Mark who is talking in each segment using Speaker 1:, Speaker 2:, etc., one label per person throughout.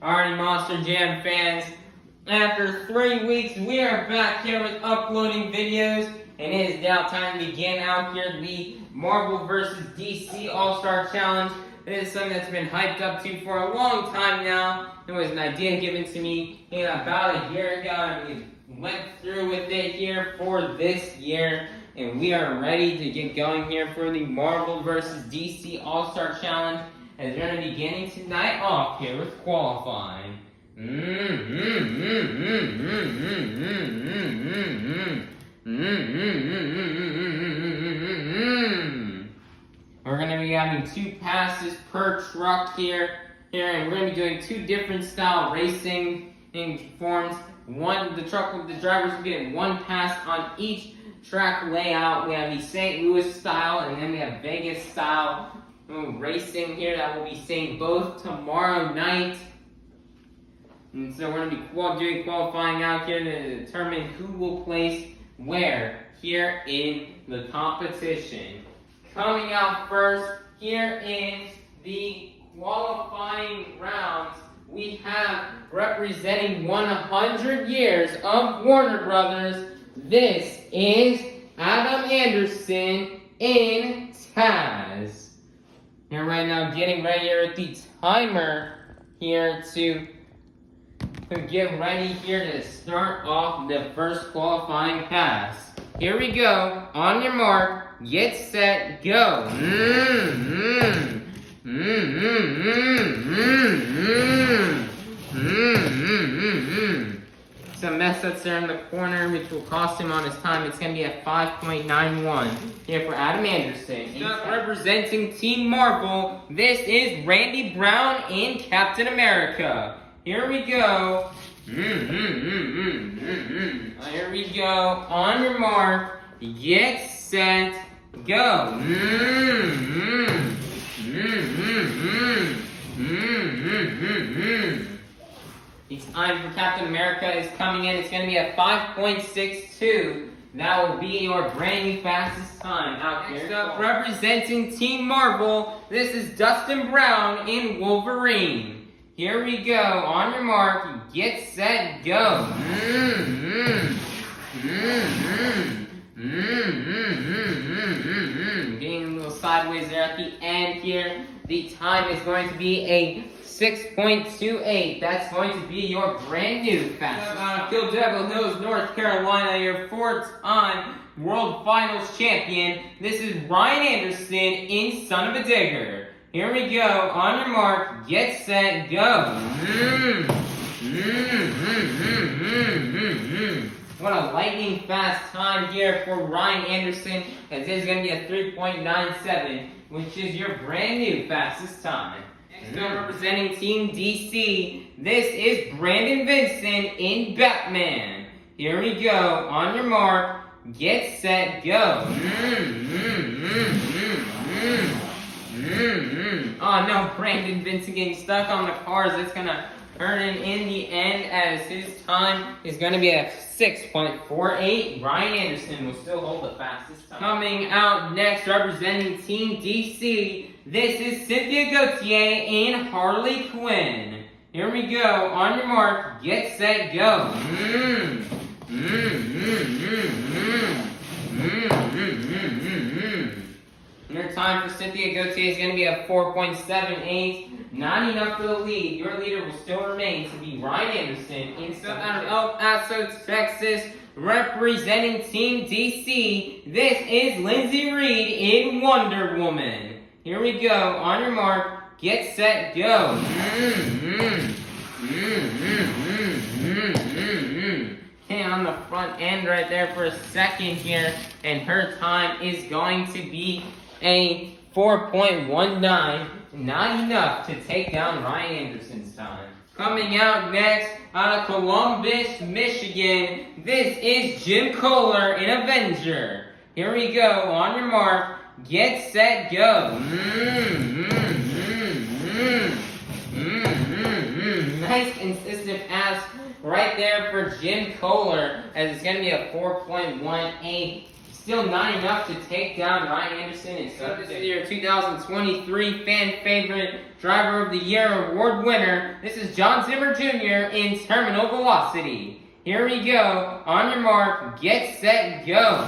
Speaker 1: Alrighty, Monster Jam fans. After 3 weeks, we are back here with uploading videos, and it is now time to begin out here the Marvel vs. DC All-Star Challenge. It is something that's been hyped up to for a long time now. It was an idea given to me about a year ago, and we went through with it here for this year. And we are ready to get going here for the Marvel vs. DC All-Star Challenge, as we're going to be beginning tonight off here with qualifying. We're going to be having 2 passes per truck here, and we're going to be doing 2 different style racing forms. The drivers will get 1 pass on each track layout. We have the St. Louis style, and then we have Vegas style racing here that we'll be seeing both tomorrow night. And so we're going to be doing qualifying out here to determine who will place where here in the competition. Coming out first here in the qualifying rounds, we have representing 100 years of Warner Brothers. This is Adam Anderson in Taz. And right now, getting ready here with the timer here to get ready here to start off the first qualifying pass. Here we go. On your mark, get set, go. Some mess ups there in the corner, which will cost him on his time. It's going to be at 5.91. Here for Adam Anderson. Representing Team Marvel, this is Randy Brown in Captain America. Here we go. Here we go. On your mark, get set, go. The time for Captain America is coming in. It's going to be at 5.62. That will be your brand new fastest time out here. Next up, representing Team Marvel, this is Dustin Brown in Wolverine. Here we go. On your mark, get set, go. Getting a little sideways there at the end here. The time is going to be a 6.28. That's going to be your brand new fastest. Phil Devil Hills, North Carolina, your 4th-time World Finals champion. This is Ryan Anderson in Son of a Digger. Here we go. On your mark, get set, go. What a lightning fast time here for Ryan Anderson, as this is going to be a 3.97, which is your brand new fastest time. Next up, representing Team DC, this is Brandon Vincent in Batman. Here we go. On your mark, get set, go. Oh no, Brandon Vincent getting stuck on the cars. It's going to hurt him in the end, as his time is going to be at 6.48. Ryan Anderson will still hold the fastest time. Coming out next, representing Team DC, this is Cynthia Gauthier in Harley Quinn. Here we go. On your mark, get set, go. Your time for Cynthia Gauthier is going to be at 4.78. Not enough for the lead. Your leader will still remain to be Ryan Anderson in out of El Paso, Texas, representing Team DC. This is Lindsay Reed in Wonder Woman. Here we go. On your mark, get set, go. Okay, on the front end right there for a second here, and her time is going to be a 4.19. Not enough to take down Ryan Anderson's time. Coming out next, out of Columbus, Michigan, this is Jim Kohler in Avenger. Here we go. On your mark, get set, go. nice consistent pass right there for Jim Kohler, as it's going to be a 4.18. Still not enough to take down Ryan Anderson. And so this is your 2023 fan favorite driver of the year award winner. This is John Zimmer Jr. in Terminal Velocity. Here we go. On your mark, get set, go.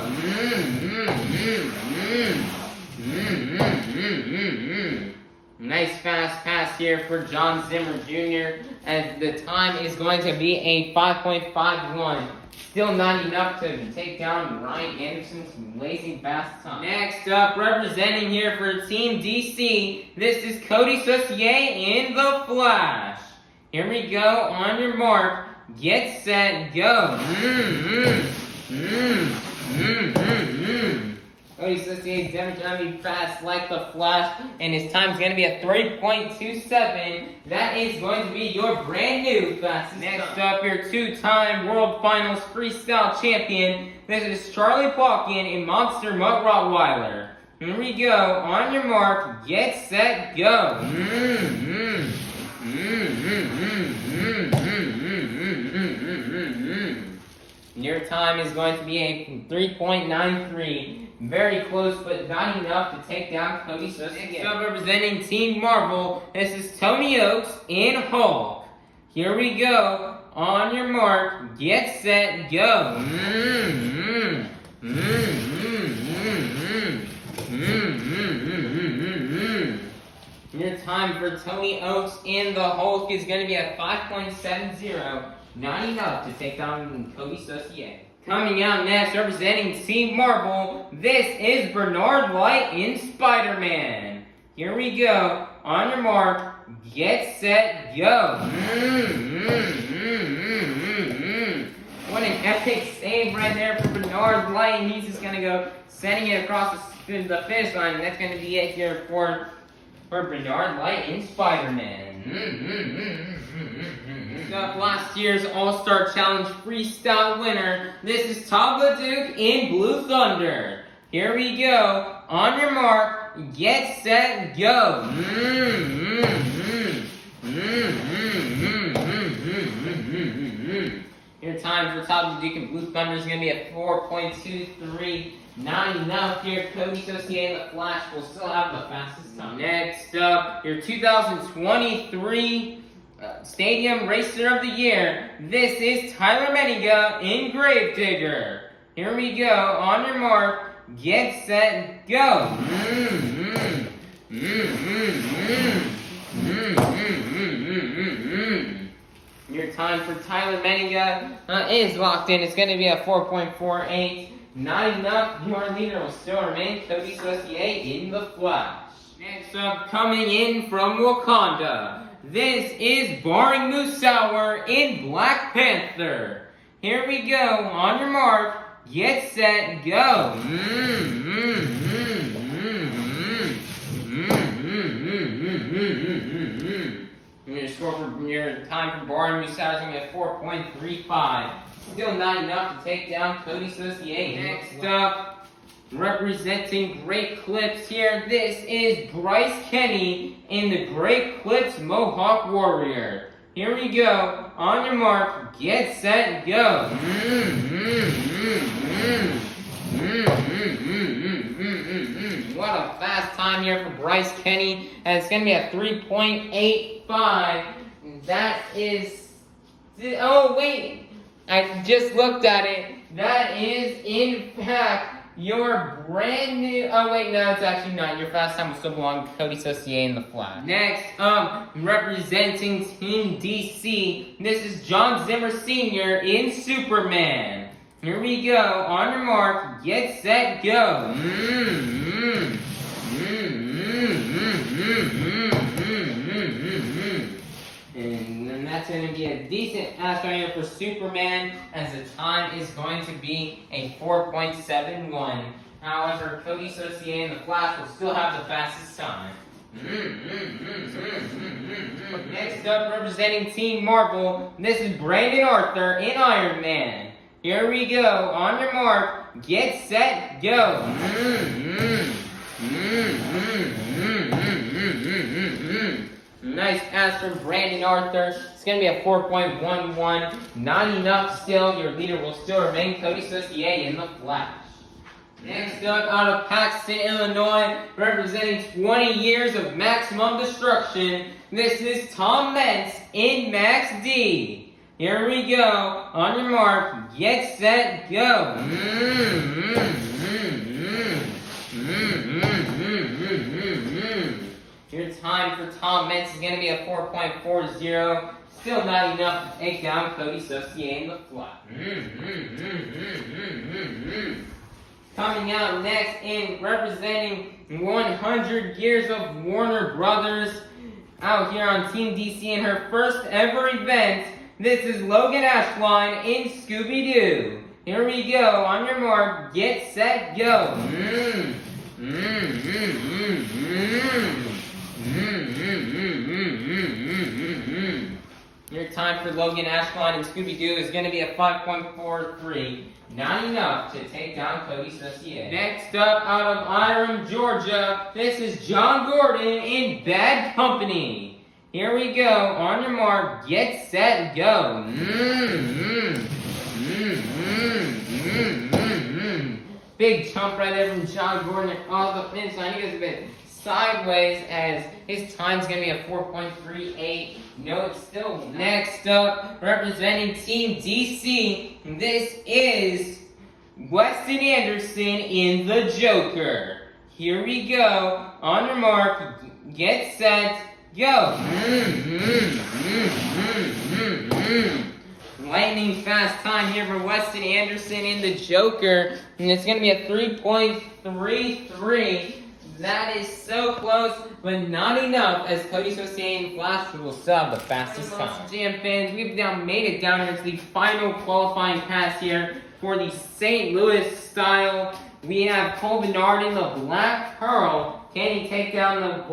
Speaker 1: Nice fast pass here for John Zimmer Jr. And the time is going to be a 5.51. Still not enough to take down Ryan Anderson's blazing fast time. Next up, representing here for Team DC, this is Cody Saucier in the Flash. Here we go. On your mark, get set, go. Cody Saucier is definitely going to be fast like the Flash, and his time is going to be a 3.27. That is going to be your brand new fastest. Next up, your two-time World Finals Freestyle Champion. This is Charlie Plotkin in Monster Mutt Rottweiler. Here we go. On your mark, get set, go. Your time is going to be a 3.93. Very close, but not enough to take down Cody Saucier. Next up, representing Team Marvel, this is Tony Oaks in Hulk. Here we go. On your mark, get set, go. Your time for Tony Oaks in the Hulk is going to be a 5.70. Not enough to take down Cody Saucier. Coming out next, representing Team Marvel, this is Bernard Light in Spider-Man. Here we go. On your mark, get set, go. What an epic save right there for Bernard Light. And he's just going to go sending it across the finish line. And that's going to be it here for Bernard Light in Spider-Man. Last year's All-Star Challenge Freestyle winner, this is Todd LeDuc in Blue Thunder. Here we go. On your mark, get set, go. Your time for Todd LeDuc in Blue Thunder is going to be a 4.23. Not enough here. Cody Saucier in the Flash will still have the fastest time. Next up, your 2023 Stadium Racer of the Year. This is Tyler Menninga in Gravedigger. Here we go. On your mark, get set, go. Your time for Tyler Menninga is locked in. It's going to be a 4.48. Not enough. Your leader will still remain Cody Saucier in the Flash. Next up, coming in from Wakanda, this is Barring Musauer in Black Panther. Here we go. On your mark, get set, go. Your time for Barring Musauer is going to be at 4.35. Still not enough to take down Cody Saucier. Next up, representing Great Clips here, this is Bryce Kenny in the Great Clips Mohawk Warrior. Here we go. On your mark, get set, go. What a fast time here for Bryce Kenny. And it's going to be a 3.85. That is... Oh, wait. I just looked at it. That is, in fact, your brand new... Oh, wait, no, it's actually not. Your fast time will still belong to Cody Saucier in the Flash. Next up, representing Team DC, this is John Zimmer Sr. in Superman. Here we go. On your mark, get set, go. And then that's going to be a decent pass right here for Superman, as the time is going to be a 4.71. However, Cody Saucier in the Flash will still have the fastest time. Next up, representing Team Marvel, this is Brandon Arthur in Iron Man. Here we go. On your mark, get set, go. Nice pass from Brandon Arthur. It's going to be a 4.11. Not enough still. Your leader will still remain Cody Saucier in the Flash. Next up, out of Paxton, Illinois, representing 20 years of maximum destruction, this is Tom Mentz in Max D. Here we go. On your mark, get set, go. Your time for Tom Mentz is going to be a 4.40. Still not enough to take down Cody Saucier in the flat. Coming out next in representing 100 years of Warner Brothers, out here on Team DC in her first ever event, this is Logan Ashline in Scooby-Doo. Here we go. On your mark, get set, go. Your time for Logan Ashline and Scooby-Doo is going to be a 5.43. Not enough to take down Cody Saucier. Next up, out of Iram, Georgia, this is John Gordon in Bad Company. Here we go. On your mark, get set, go. Big jump right there from John Gordon off the finish line. He goes a bit sideways as his time's going to be a 4.38. No, it's still next up, representing Team DC. This is Weston Anderson in the Joker. Here we go. On your mark, get set, go. Lightning fast time here for Weston Anderson in the Joker. And it's going to be a 3.33. That is so close, but not enough, as Cody Saucier and Flash will still have the fastest time. Jam fans, we've now made it down here to the final qualifying pass here for the St. Louis style. We have Cole Bernard in the Black Pearl. Can he take down that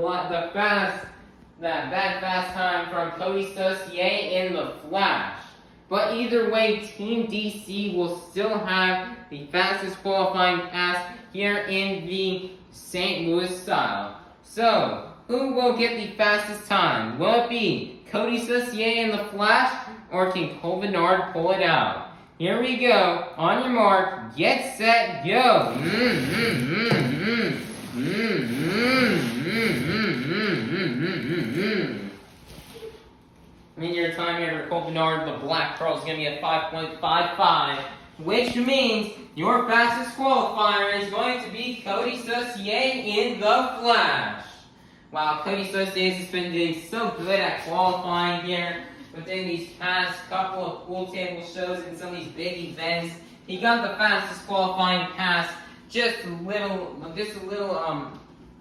Speaker 1: bad fast time from Cody Saucier in the Flash? But either way, Team DC will still have the fastest qualifying pass here in the St. Louis style. So, who will get the fastest time? Will it be Cody Saucier in the Flash, or can Cole Bernard pull it out? Here we go. On your mark, get set, go. In your time here for Cole Bernard, the Black Pearl is going to be a 5.55. Which means your fastest qualifier is going to be Cody Saucier in the Flash. Wow, Cody Saucier has been doing so good at qualifying here within these past couple of pool table shows and some of these big events. He got the fastest qualifying pass just a little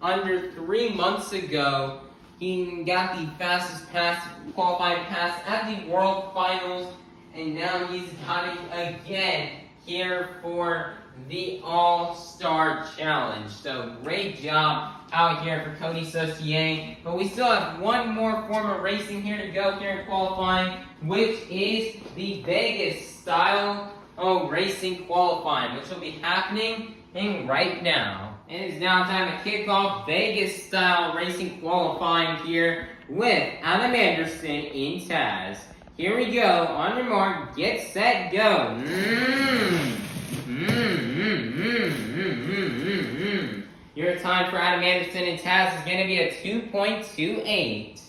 Speaker 1: under 3 months ago. He got the fastest qualifying pass at the World Finals. And now he's got it again here for the All-Star Challenge. So great job out here for Cody Saucier. But we still have one more form of racing here to go here in qualifying, which is the Vegas style racing qualifying, which will be happening right now. And it's now time to kick off Vegas style racing qualifying here with Adam Anderson in Taz. Here we go. On your mark, get set, go. Your time for Adam Anderson and Taz is going to be a 2.28.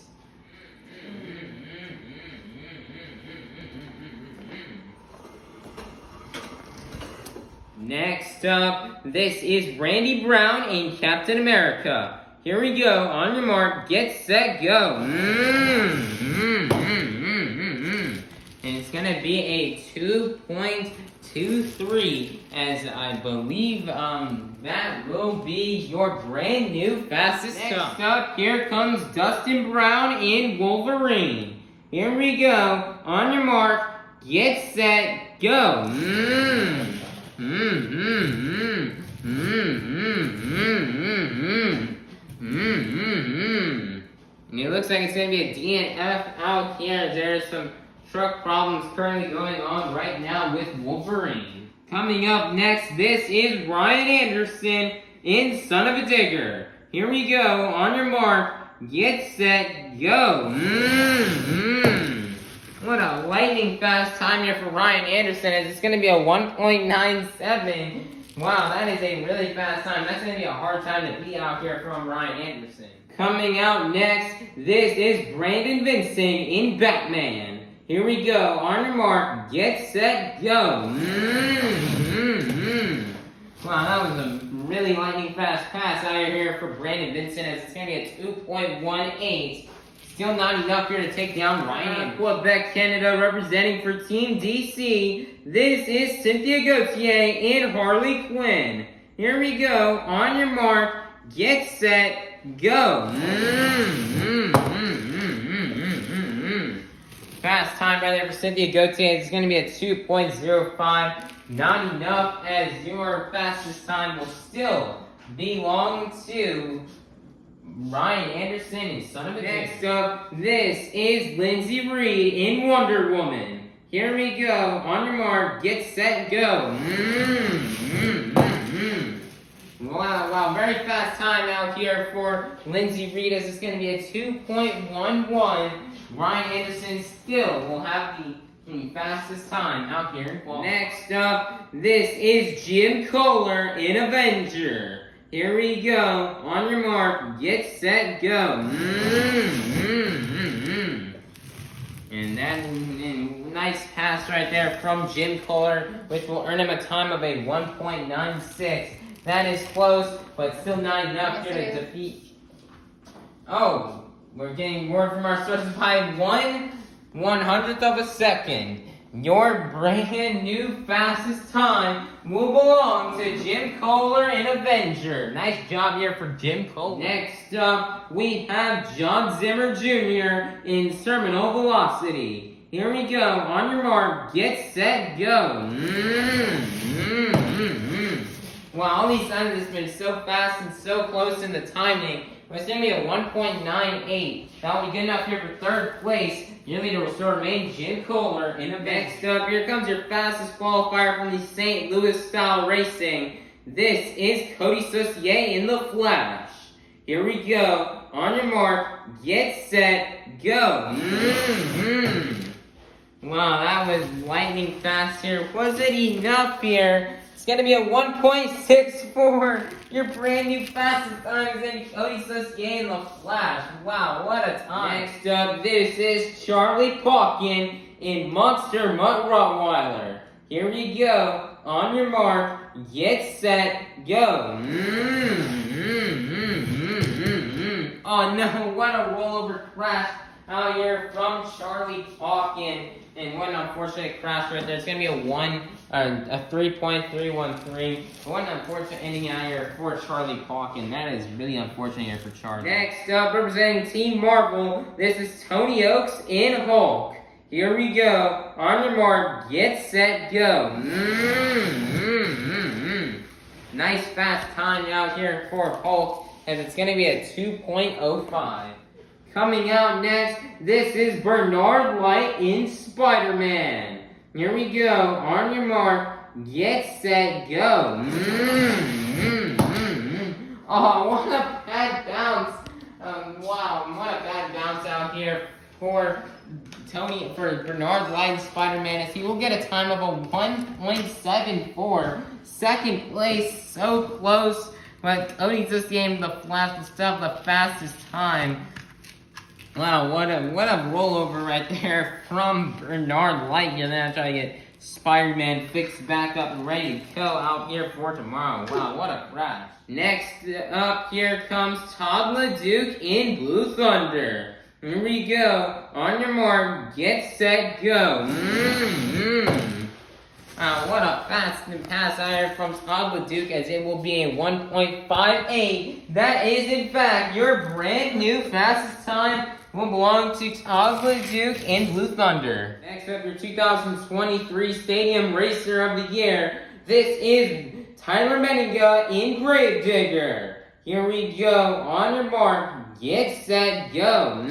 Speaker 1: Next up, this is Randy Brown in Captain America. Here we go. On your mark, get set, go. And it's going to be a 2.23, as I believe that will be your brand new fastest time. Next up, here comes Dustin Brown in Wolverine. Here we go. On your mark, get set, go. And it looks like it's going to be a DNF out here. There's some truck problems currently going on right now with Wolverine. Coming up next, this is Ryan Anderson in Son of a Digger. Here we go. On your mark, get set, go. What a lightning fast time here for Ryan Anderson, as it's going to be a 1.97. Wow, that is a really fast time. That's going to be a hard time to beat out here from Ryan Anderson. Coming out next, this is Brandon Vincent in Batman. Here we go. On your mark, get set, go. Wow, that was a really lightning fast pass out here for Brandon Vincent, as it's going to be a 2.18. Still not enough here to take down Ryan. Quebec, Canada, representing for Team DC. This is Cynthia Gauthier and Harley Quinn. Here we go. On your mark, get set, go. Fast time right there for Cynthia Gauthier. It's going to be a 2.05. Not enough, as your fastest time will still belong to Ryan Anderson and son of a bitch. Next up, this is Lindsay Reed in Wonder Woman. Here we go. On your mark, get set, go. Wow, very fast time out here for Lindsay Reed, as it's going to be a 2.11. Ryan Anderson still will have the fastest time out here. Next up, this is Jim Kohler in Avenger. Here we go. On your mark, get set, go. And that nice pass right there from Jim Kohler, which will earn him a time of a 1.96. That is close, but still not enough here to defeat. Oh, we're getting word from our sources by 1/100th of a second. Your brand new fastest time will belong to Jim Kohler in Avenger. Nice job here for Jim Kohler. Next up, we have John Zimmer Jr. in Terminal Velocity. Here we go. On your mark, get set, go. Wow, all these times it's been so fast and so close in the timing. It's going to be a 1.98. That will be good enough here for third place. Your leader will still remain Jim Kohler in a next up. Here comes your fastest qualifier from the St. Louis style racing. This is Cody Saucier in the Flash. Here we go. On your mark, get set, go. Wow, that was lightning fast here. Was it enough here? It's going to be a 1.64. Your brand new fastest time is in Cody Saucier in the Flash. Wow, what a time. Next up, this is Charlie Pauken in Monster Mutt Rottweiler. Here we go. On your mark, get set, go. Oh no, what a rollover crash out here from Charlie Pauken. And what an unfortunate crash right there. It's going to be a 3.313. What an unfortunate ending out here for Charlie Pauken. That is really unfortunate here for Charlie. Next up, representing Team Marvel, this is Tony Oaks in Hulk. Here we go. On your mark, get set, go. Nice fast time out here for Hulk, as it's going to be a 2.05. Coming out next, this is Bernard Light in Spider-Man. Here we go. On your mark, get set, go. Oh, what a bad bounce. Wow, what a bad bounce out here for Bernard Light in Spider-Man, as he will get a time of a 1.74. Second place, so close. But Cody just gave the Flash the stuff the fastest time. Wow, what a rollover right there from Bernard Light here. Then I try to get Spider-Man fixed back up and ready to go out here for tomorrow. Wow, what a crash. Next up, here comes Todd LeDuc in Blue Thunder. Here we go. On your mark, get set, go. What a fast pass out here from Todd LeDuc, as it will be a 1.58. That is, in fact, your brand new fastest time will belong to Todd LeDuc in Blue Thunder. Next up, your 2023 Stadium Racer of the Year. This is Tyler Menninga in Gravedigger. Here we go. On your mark, get set, go.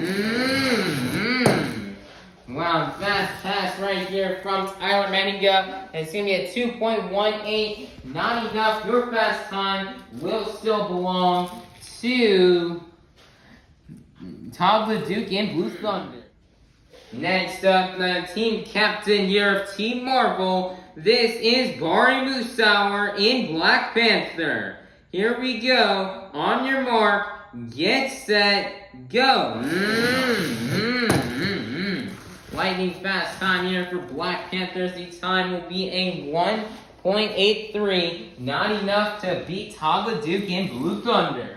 Speaker 1: Wow, fast pass right here from Tyler Menninga. It's going to be a 2.18. Not enough. Your fast time will still belong to Todd LeDuc and Blue Thunder. Next up, the team captain here of Team Marvel. This is Bari Musauer in Black Panther. Here we go. On your mark, get set, go. Lightning fast time here for Black Panthers. The time will be a 1.83. Not enough to beat Todd LeDuc and Blue Thunder.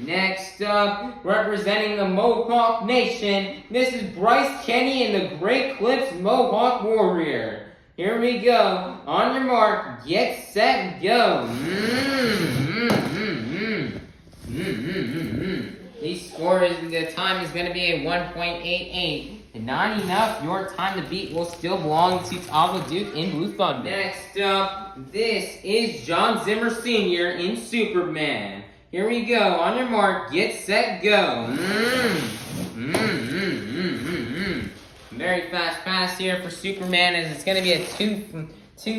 Speaker 1: Next up, representing the Mohawk Nation, this is Bryce Kenny and the Great Clips Mohawk Warrior. Here we go. On your mark, get set, go. The time is going to be a 1.88. And not enough. Your time to beat will still belong to Todd LeDuc in Blue Thunder. Next up, this is John Zimmer Sr. in Superman. Here we go. On your mark, get set, go. Very fast pass here for Superman, as it's going to be a 2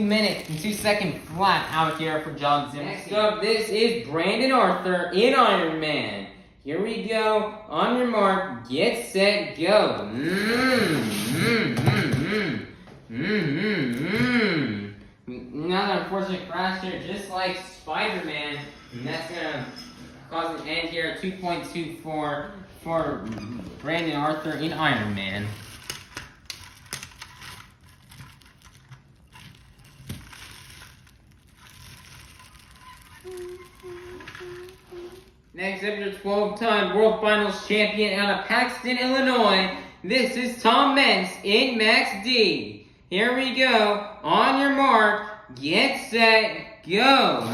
Speaker 1: minute and 2 second flat out here for John Zimmer. Next up, this is Brandon Arthur in Iron Man. Here we go. On your mark, get set, go. Another unfortunate crash here, just like Spider-Man. And that's going to cause an end here at 2.24 for Brandon Arthur in Iron Man. Next up, your 12-time World Finals champion out of Paxton, Illinois. This is Tom Meents in Max D. Here we go. On your mark, get set, go.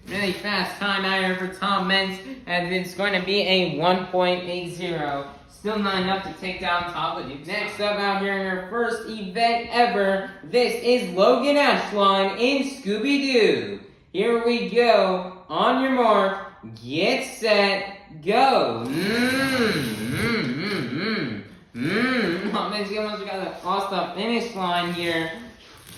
Speaker 1: Really fast time out here for Tom Meents, and it's going to be a 1.80. Still not enough to take down Todd LeDuc. Next up out here in our first event ever, this is Logan Ashline in Scooby-Doo. Here we go. On your mark, get set, go. Tom Meents almost got to cross the finish line here.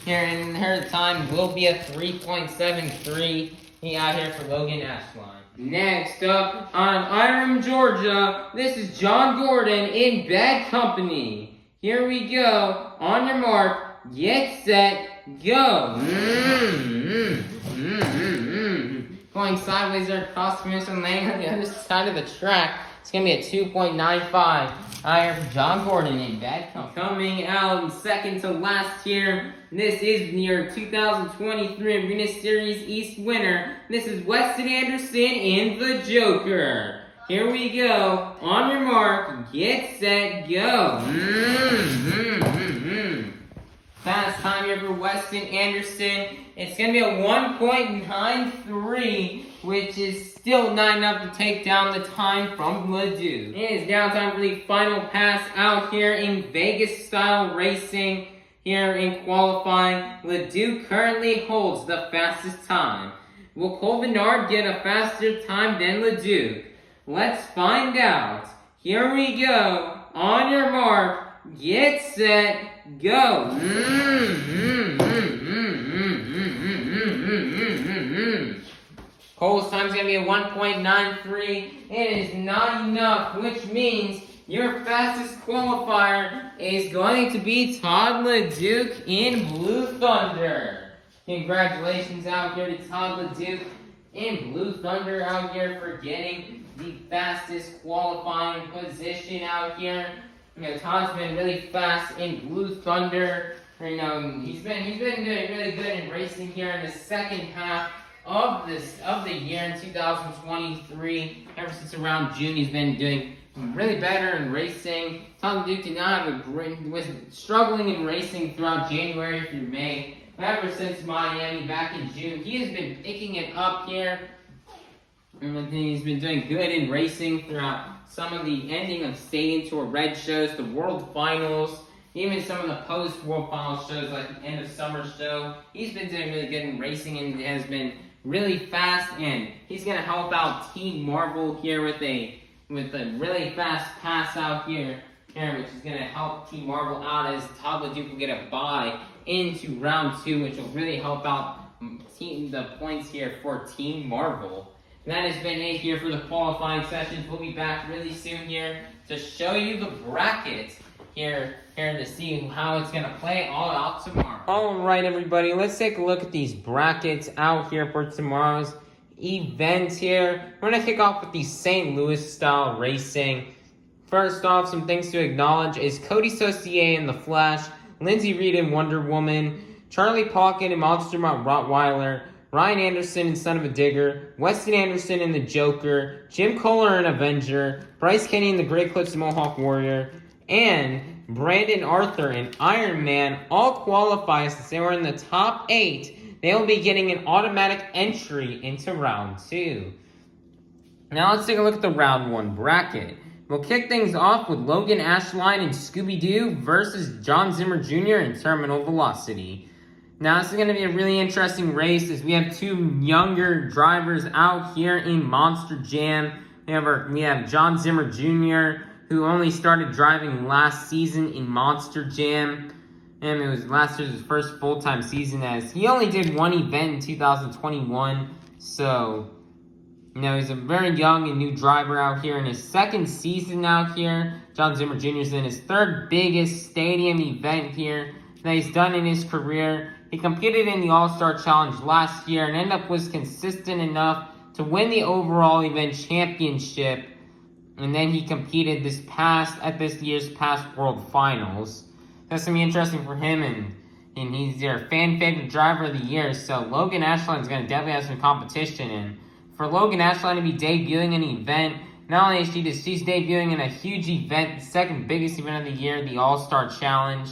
Speaker 1: And her time will be a 3.73. Out here for Logan Ashline. Next up, out of Irem, Georgia, this is John Gordon in Bad Company. Here we go. On your mark, get set, go. Going sideways there across the finish and laying on the other side of the track. It's going to be a 2.95. Out here for John Gordon in Bad Company. Coming out in second to last here, this is your 2023 Arena Series East winner. This is Weston Anderson in The Joker. Here we go. On your mark, get set, go. Fast time here for Weston Anderson. It's going to be a 1.93, which is still not enough to take down the time from LeDuc. It is now time for the final pass out here in Vegas style racing. Here in qualifying, LeDuc currently holds the fastest time. Will Cole Bernard get a faster time than LeDuc? Let's find out. Here we go. On your mark, get set, go. Cole's time is going to be a 1.93. It is not enough, which means your fastest qualifier is going to be Todd LeDuc in Blue Thunder. Congratulations out here to Todd LeDuc in Blue Thunder out here for getting the fastest qualifying position out here. You know, Todd's been really fast in Blue Thunder. You know, he's been doing really good in racing here in the second half of the year in 2023. Ever since around June, he's been doing really better in racing. Todd LeDuc did not have was struggling in racing throughout January through May. Ever since Miami back in June, he has been picking it up here. And he's been doing good in racing throughout some of the ending of Stadium Tour Red shows, the World Finals, even some of the post-World Finals shows like the end of summer show. He's been doing really good in racing and has been really fast, and he's going to help out Team Marvel here with a really fast pass out here, which is going to help Team Marvel out as Todd LeDuc will get a bye into round 2, which will really help out the points here for Team Marvel. That has been it here for the qualifying sessions. We'll be back really soon here to show you the bracket here to see how it's going to play all out tomorrow. Alright everybody, let's take a look at these brackets out here for tomorrow's event here. We're going to kick off with the St. Louis style racing. First off, some things to acknowledge is Cody Saucier in The Flash, Lindsay Reed in Wonder Woman, Charlie Pocket in Monster Mutt Rottweiler, Ryan Anderson in Son of a Digger, Weston Anderson in The Joker, Jim Kohler in Avenger, Bryce Kenny in The Great Clips Mohawk Warrior, and Brandon Arthur in Iron Man all qualify since they were in the top 8. They will be getting an automatic entry into round 2. Now let's take a look at the round 1 bracket. We'll kick things off with Logan Ashline and Scooby-Doo versus John Zimmer Jr. in Terminal Velocity. Now, this is going to be a really interesting race as we have two younger drivers out here in Monster Jam. We have John Zimmer Jr., who only started driving last season in Monster Jam. And it was last year's first full-time season as he only did one event in 2021. So, he's a very young and new driver out here in his second season out here. John Zimmer Jr. is in his third biggest stadium event here that he's done in his career. He competed in the All-Star Challenge last year and was consistent enough to win the overall event championship. And then he competed at this year's past World Finals. That's going to be interesting for him, and he's their fan favorite driver of the year. So Logan Ashline is going to definitely have some competition. And for Logan Ashline to be debuting in an event, not only is she's debuting in a huge event, the second biggest event of the year, the All-Star Challenge.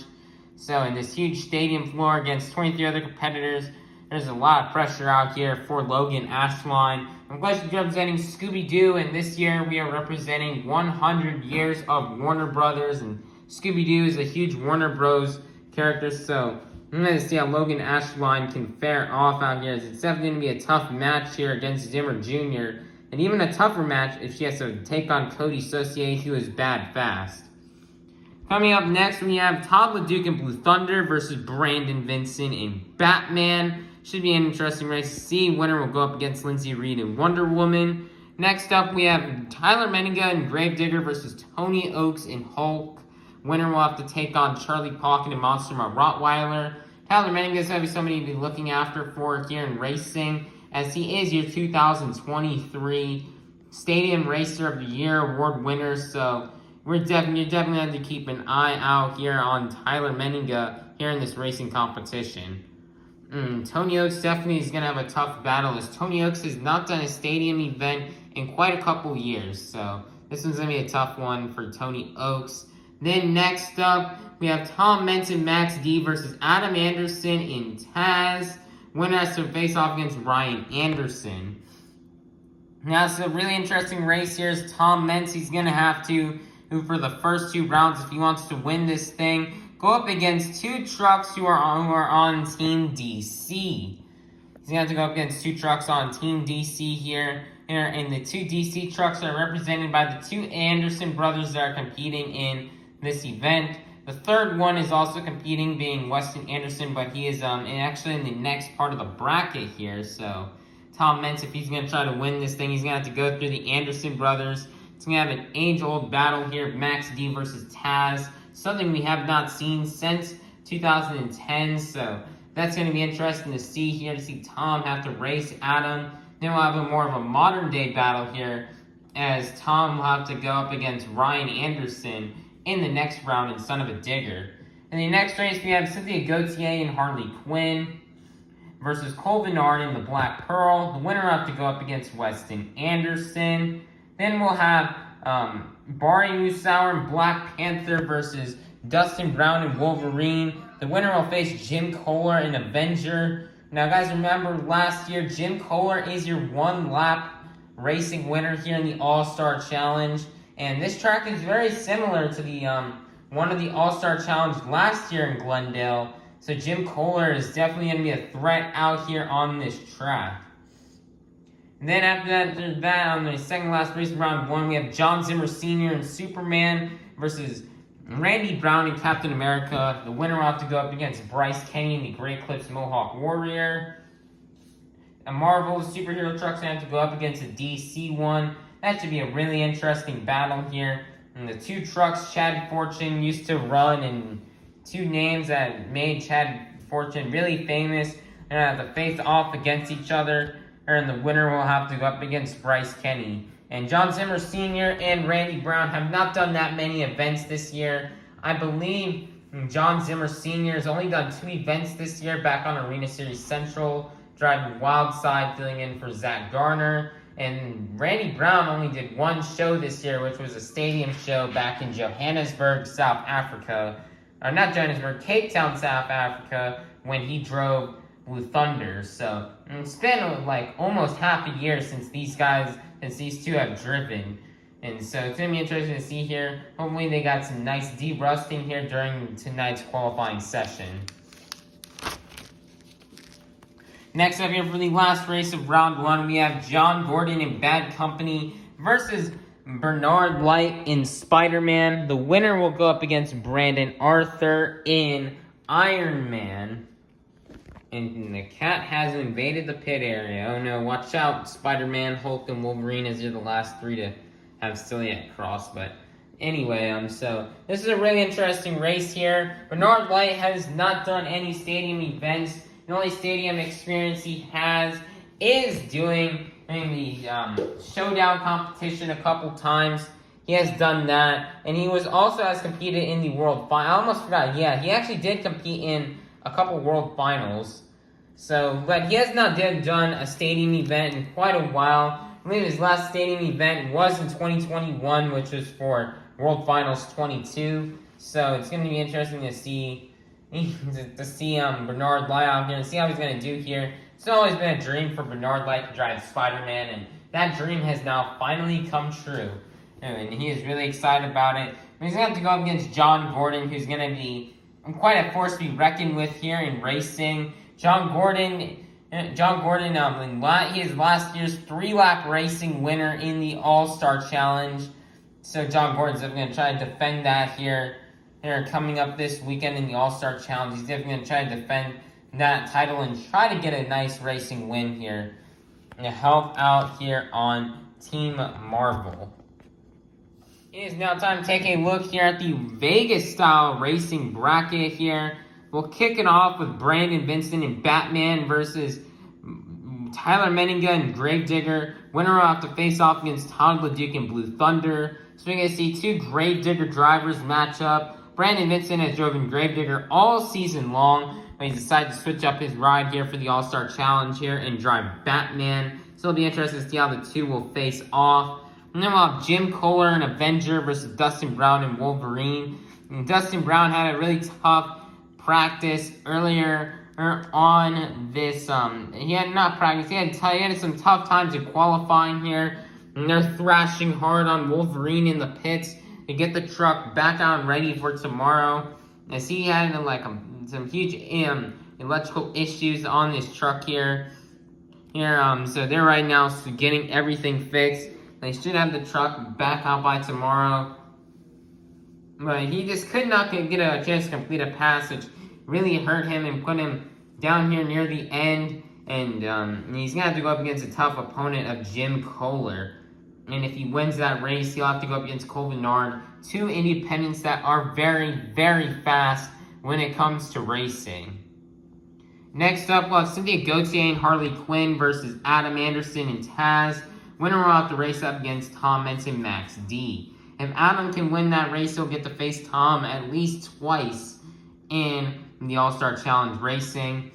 Speaker 1: So in this huge stadium floor against 23 other competitors, there's a lot of pressure out here for Logan Ashline. I'm glad she's representing Scooby-Doo, and this year we are representing 100 years of Warner Brothers, and Scooby-Doo is a huge Warner Bros. Character, so I'm going to see how Logan Ashline can fare off out here. It's definitely going to be a tough match here against Zimmer Jr., and even a tougher match if she has to take on Cody Saucier, who is bad fast. Coming up next, we have Todd LeDuc in Blue Thunder versus Brandon Vincent in Batman. Should be an interesting race to see. Winner will go up against Lindsay Reed in Wonder Woman. Next up, we have Tyler Menninga in Gravedigger versus Tony Oaks in Hulk. Winner will have to take on Charlie Pocket in Monster Mutt Rottweiler. Tyler Menninga is going to be somebody to be looking after for here in racing, as he is your 2023 Stadium Racer of the Year award winner. So you're definitely going to keep an eye out here on Tyler Menninga here in this racing competition. Tony Oaks definitely is going to have a tough battle, as Tony Oaks has not done a stadium event in quite a couple years. So this one's going to be a tough one for Tony Oaks. Then next up, we have Tom Menton Max D versus Adam Anderson in Taz. Winner has to face off against Ryan Anderson. Now, it's a really interesting race here, as Tom Mentz, he's going to have to, for the first 2 rounds, if he wants to win this thing, go up against 2 trucks who are on Team DC. He's going to have to go up against 2 trucks on Team DC here. And the 2 DC trucks are represented by the 2 Anderson brothers that are competing in this event. The third one is also competing, being Weston Anderson, but he is actually in the next part of the bracket here. So Tom Mentz, if he's going to try to win this thing, he's going to have to go through the Anderson brothers. It's going to have an age-old battle here, Max D versus Taz. Something we have not seen since 2010, so that's going to be interesting to see here, to see Tom have to race Adam. Then we'll have more of a modern-day battle here, as Tom will have to go up against Ryan Anderson in the next round in Son of a Digger. In the next race, we have Cynthia Gauthier and Harley Quinn versus Cole Vennard in the Black Pearl. The winner will have to go up against Weston Anderson. Then we'll have Barry Musauer in Black Panther versus Dustin Brown in Wolverine. The winner will face Jim Kohler in Avenger. Now, guys, remember last year, Jim Kohler is your 1-lap racing winner here in the All-Star Challenge. And this track is very similar to the one of the All-Star Challenge last year in Glendale. So Jim Kohler is definitely going to be a threat out here on this track. And then after that, on the second last race of round 1, we have John Zimmer Sr. and Superman versus Randy Brown and Captain America. The winner will have to go up against Bryce Kenny and the Great Clips Mohawk Warrior. A Marvel superhero truck's going to have to go up against a DC one. That should be a really interesting battle here. And the two trucks Chad Fortune used to run, and two names that made Chad Fortune really famous, they're going to have to face off against each other. And the winner will have to go up against Bryce Kenny. And John Zimmer Sr. and Randy Brown have not done that many events this year. I believe John Zimmer Sr. has only done 2 events this year back on Arena Series Central, driving Wildside, filling in for Zach Garner. And Randy Brown only did 1 show this year, which was a stadium show back in Johannesburg, South Africa. Or not Johannesburg, Cape Town, South Africa, when he drove Blue Thunder. So it's been like almost half a year since these two have driven. And so it's going to be interesting to see here. Hopefully they got some nice de-rusting here during tonight's qualifying session. Next up here for the last race of round 1, we have John Gordon in Bad Company versus Bernard Light in Spider-Man. The winner will go up against Brandon Arthur in Iron Man. And the cat has invaded the pit area. Oh no, watch out, Spider-Man, Hulk, and Wolverine, as you're the last 3 to have still yet crossed. But anyway, so this is a really interesting race here. Bernard Light has not done any stadium events. The only stadium experience he has is doing the showdown competition a couple times. He has done that, and he also has competed in the World Final. I almost forgot. Yeah, he actually did compete in a couple World Finals. So, but he has not done a stadium event in quite a while. I believe his last stadium event was in 2021, which was for World Finals 22. So it's going to be interesting to see Bernard Light out here and see how he's going to do here. It's always been a dream for Bernard Light to drive Spider-Man, and that dream has now finally come true. And he is really excited about it. He's going to have to go up against John Gordon, who's going to be quite a force to be reckoned with here in racing. John Gordon, he is last year's 3-lap racing winner in the All-Star Challenge. So John Gordon's going to try to defend that here. They're coming up this weekend in the All-Star Challenge. He's definitely going to try to defend that title and try to get a nice racing win here and help out here on Team Marvel. It is now time to take a look here at the Vegas-style racing bracket here. We'll kick it off with Brandon Vincent and Batman versus Tyler Menninga and Gravedigger. Winner will have to face off against Todd LeDuc and Blue Thunder. So we're going to see 2 Gravedigger drivers match up. Brandon Vincent has driven Gravedigger all season long, but he decided to switch up his ride here for the All-Star Challenge here and drive Batman. So it'll be interesting to see how the 2 will face off. And then we'll have Jim Kohler and Avenger versus Dustin Brown and Wolverine. And Dustin Brown had a really tough practice earlier on this. He had some tough times in qualifying here. And they're thrashing hard on Wolverine in the pits to get the truck back out and ready for tomorrow. As he had some huge electrical issues on this truck here. So they're right now getting everything fixed. They should have the truck back out by tomorrow. But he just could not get a chance to complete a pass, which really hurt him and put him down here near the end. And he's going to have to go up against a tough opponent of Jim Kohler. And if he wins that race, he'll have to go up against Cole Bernard. 2 independents that are very, very fast when it comes to racing. Next up, we'll have Cynthia Gauthier and Harley Quinn versus Adam Anderson and Taz. Winner will have to race up against Tom Menson, Max D. If Adam can win that race, he'll get to face Tom at least twice in the All-Star Challenge racing.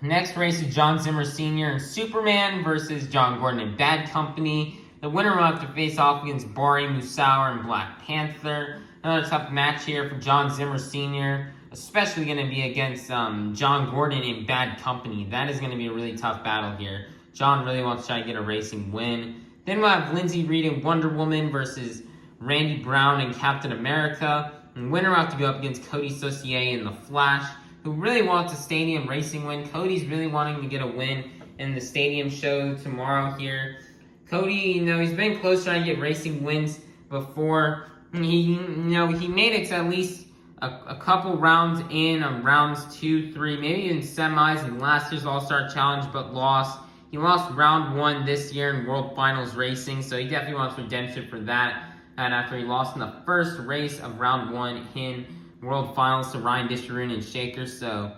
Speaker 1: Next race is John Zimmer Sr. and Superman versus John Gordon and Bad Company. The winner will have to face off against Bori Musauer and Black Panther. Another tough match here for John Zimmer Sr., especially going to be against John Gordon and Bad Company. That is going to be a really tough battle here. John really wants to try to get a racing win. Then we'll have Lindsay Reed and Wonder Woman versus Randy Brown and Captain America. And winner will have to go up against Cody Saucier and The Flash, who really wants a stadium racing win. Cody's really wanting to get a win in the stadium show tomorrow here. Cody, he's been close trying to get racing wins before. He made it to at least a couple rounds in, rounds 2, 3, maybe even semis in last year's All-Star Challenge, but lost. He lost round 1 this year in World Finals racing, so he definitely wants redemption for that. And after he lost in the first race of round 1 in World Finals to Ryan Disharoon and Shaker, so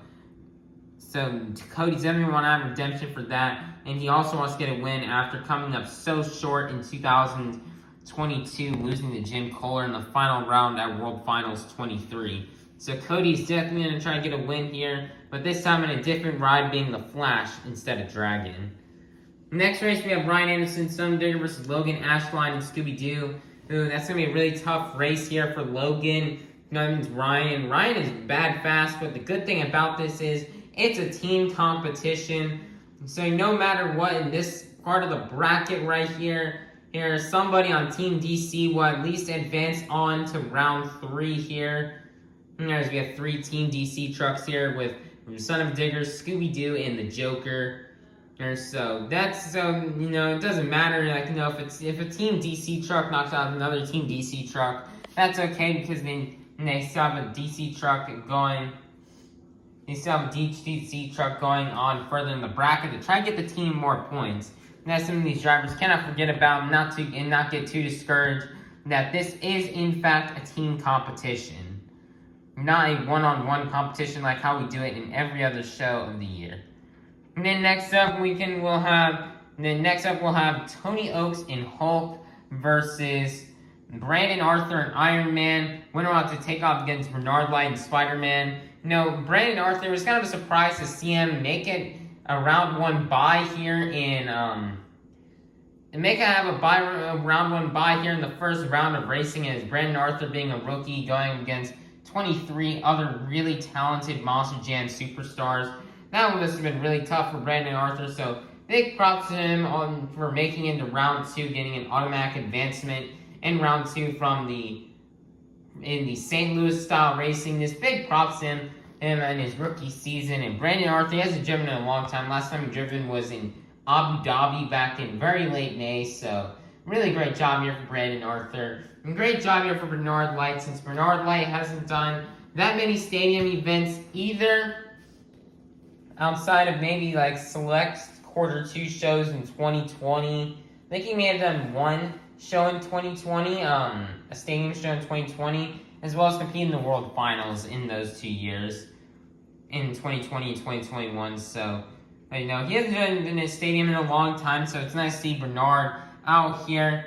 Speaker 1: Cody's definitely want to have redemption for that, and he also wants to get a win after coming up so short in 2022, losing to Jim Kohler in the final round at World Finals 23. So Cody's definitely going to try to get a win here, but this time in a different ride, being the Flash instead of Dragon. Next race, we have Ryan Anderson, Sun Digger versus Logan Ashline and Scooby-Doo. Ooh, that's going to be a really tough race here for Logan. That means Ryan. Ryan is bad fast, but the good thing about this is it's a team competition. So no matter what, in this part of the bracket right here, somebody on Team DC will at least advance on to round 3 here. As we have 3 Team DC trucks here with Son of Diggers, Scooby-Doo, and the Joker. So it doesn't matter. If a Team DC truck knocks out another Team DC truck, that's okay, because then they still have a DC truck going. They still have a DC truck going on further in the bracket to try to get the team more points. And that's something these drivers cannot forget about, and not get too discouraged, that this is in fact a team competition, not a one-on-one competition like how we do it in every other show of the year. And then next up we'll have Tony Oaks and Hulk versus Brandon Arthur and Iron Man. Winner will have to take off against Bernard Light and Spider-Man. Brandon Arthur, was kind of a surprise to see him make it a round 1 bye here round 1 bye here in the first round of racing, as Brandon Arthur being a rookie going against 23 other really talented Monster Jam superstars. That must have been really tough for Brandon Arthur, so big props to him for making it into round 2, getting an automatic advancement in round 2 in the St. Louis style racing. This big props to him in his rookie season. And Brandon Arthur, he hasn't driven in a long time. Last time he driven was in Abu Dhabi back in very late May, so really great job here for Brandon Arthur. And great job here for Bernard Light, since Bernard Light hasn't done that many stadium events either, outside of maybe like select Q2 shows in 2020. I think he may have done one show in 2020, a stadium show in 2020, as well as competing in the World Finals in those 2 years, in 2020 and 2021. So, he hasn't been in a stadium in a long time, so it's nice to see Bernard out here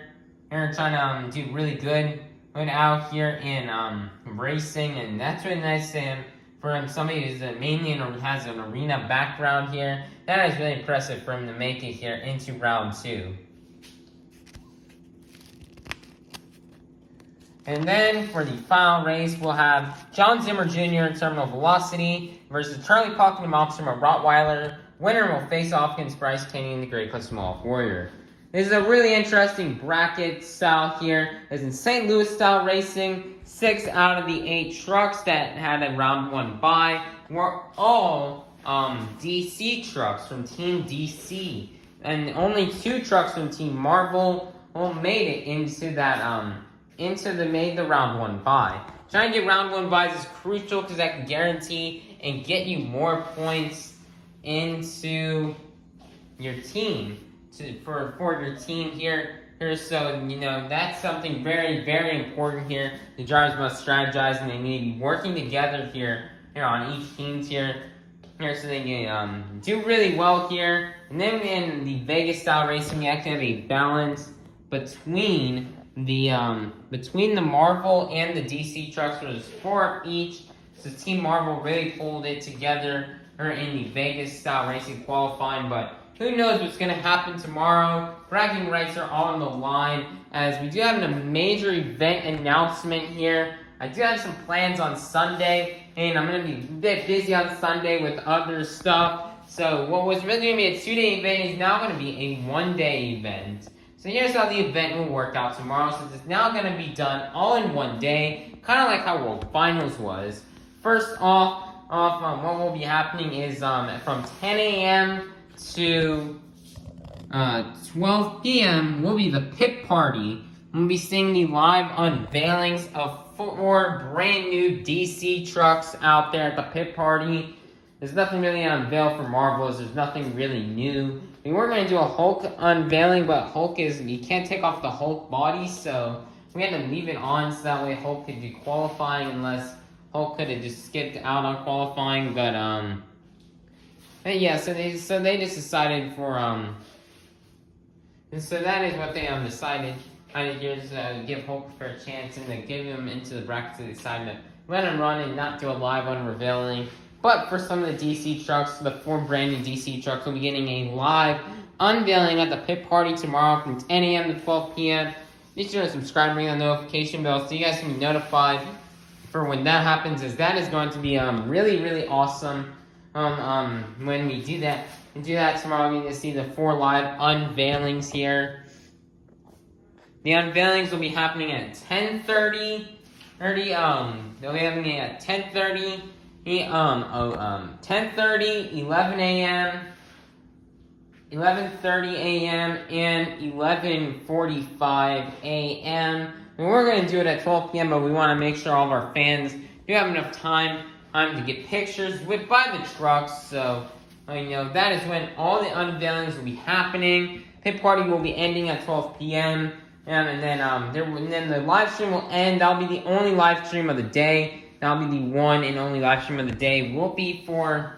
Speaker 1: trying to do really good, out here in racing, and that's really nice to him. For him, somebody who's mainly has an arena background here, that is really impressive for him to make it here into round 2. And then for the final race, we'll have John Zimmer Jr. in Terminal Velocity versus Charlie Pauken and Mobster Rottweiler. Winner will face off against Bryce Kenny in the Great Clips Mohawk Warrior. This is a really interesting bracket style here. As in St. Louis style racing, 6 out of the 8 trucks that had a round 1 bye were all DC trucks from Team DC. And only 2 trucks from Team Marvel made it into that made the round 1 bye. Trying to get round 1 buys is crucial, because that can guarantee and get you more points into your team for your team here. So that's something very, very important here. The drivers must strategize, and they need to be working together here on each team here so they can do really well here. And then in the Vegas style racing, we actually have a balance between the Marvel and the DC trucks. There's 4 of each. So Team Marvel really pulled it together in the Vegas style racing qualifying, but who knows what's going to happen tomorrow. Bragging rights are all on the line, as we do have a major event announcement here. I do have some plans on Sunday, and I'm going to be a bit busy on Sunday with other stuff. So what was really going to be a 2-day event is now going to be a 1-day event. So here's how the event will work out tomorrow, since it's now going to be done all in 1 day, kind of like how World Finals was. First off, what will be happening is from 10 a.m. to 12 p.m. will be the pit party. We'll be seeing the live unveilings of 4 brand new DC trucks out there at the pit party. There's nothing really unveiled for Marvels. There's nothing really new. We were going to do a Hulk unveiling, but Hulk you can't take off the Hulk body, so we had to leave it on so that way Hulk could be qualifying, unless Hulk could have just skipped out on qualifying. But yeah, so they just decided for and so that is what they decided. Here's give Hulk a fair chance and to give him into the brackets. They decided to let him run and not do a live unveiling. But for some of the DC trucks, the 4 brand new DC trucks will be getting a live unveiling at the pit party tomorrow from 10 a.m. to 12 p.m. Be sure to subscribe and ring the notification bell so you guys can be notified for when that happens, as that is going to be really, really awesome when we do that. And do that tomorrow, we get to see the 4 live unveilings here. The unveilings will be happening at 10:30. They'll be happening at 10:30. 10:30, 11 a.m., 11:30 a.m., and 11:45 a.m. And we're going to do it at 12 p.m., but we want to make sure all of our fans do have enough time to get pictures by the trucks. So, that is when all the unveilings will be happening. Pit party will be ending at 12 p.m., and then the live stream will end. That'll be the only live stream of the day. That'll be the one and only live stream of the day. Will be for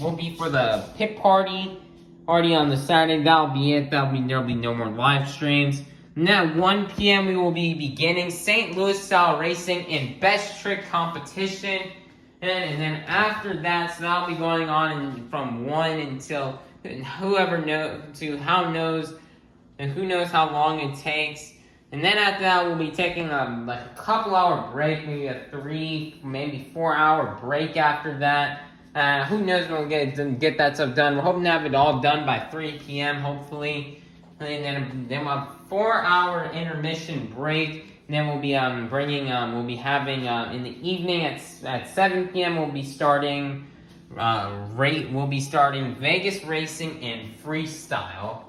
Speaker 1: the pit party on the Saturday. That'll be it. There'll be no more live streams. And at 1 p.m. we will be beginning St. Louis style racing and best trick competition. And then after that, so that'll be going on from 1 until who knows how long it takes. And then after that, we'll be taking a couple hour break, maybe a 3, maybe 4 hour break after that. Who knows when we'll get that stuff done. We're hoping to have it all done by 3 p.m. hopefully. And then we'll have a 4 hour intermission break. And then we'll be we'll be having in the evening at 7 p.m. we'll be starting Vegas racing and freestyle.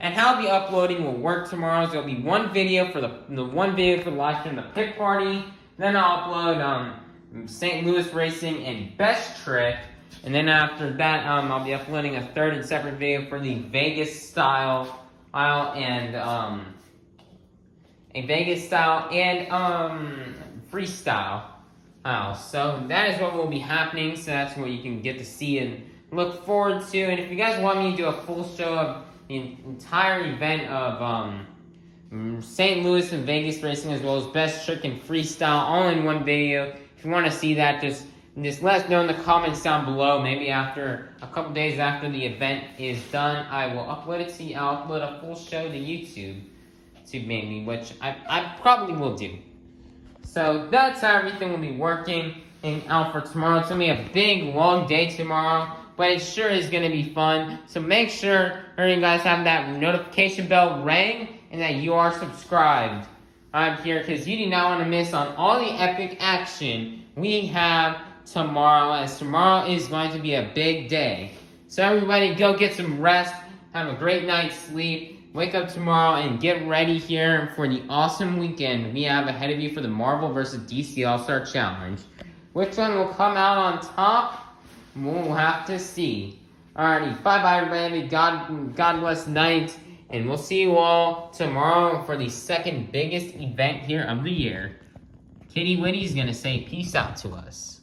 Speaker 1: And how the uploading will work tomorrow is there'll be one video for the live stream, the pit party. Then I'll upload St. Louis racing and best trick. And then after that, I'll be uploading a 3rd and separate video for the Vegas style and freestyle. So that is what will be happening. So that's what you can get to see and look forward to. And if you guys want me to do a full show of the entire event of St. Louis and Vegas racing, as well as best trick and freestyle, all in one video. If you want to see that, just let us know in the comments down below. Maybe after a couple days after the event is done, I will upload it to you. I'll upload a full show to YouTube, maybe, which I probably will do. So that's how everything will be working out for tomorrow. It's gonna be a big, long day tomorrow, but it sure is going to be fun. So make sure you guys have that notification bell rang and that you are subscribed here, because you do not want to miss on all the epic action we have tomorrow, as tomorrow is going to be a big day. So everybody go get some rest, have a great night's sleep, wake up tomorrow and get ready here for the awesome weekend we have ahead of you for the Marvel vs. DC All-Star Challenge. Which one will come out on top? We'll have to see. Alrighty, bye-bye everybody. God bless night. And we'll see you all tomorrow for the second biggest event here of the year. Kitty Witty's gonna say peace out to us.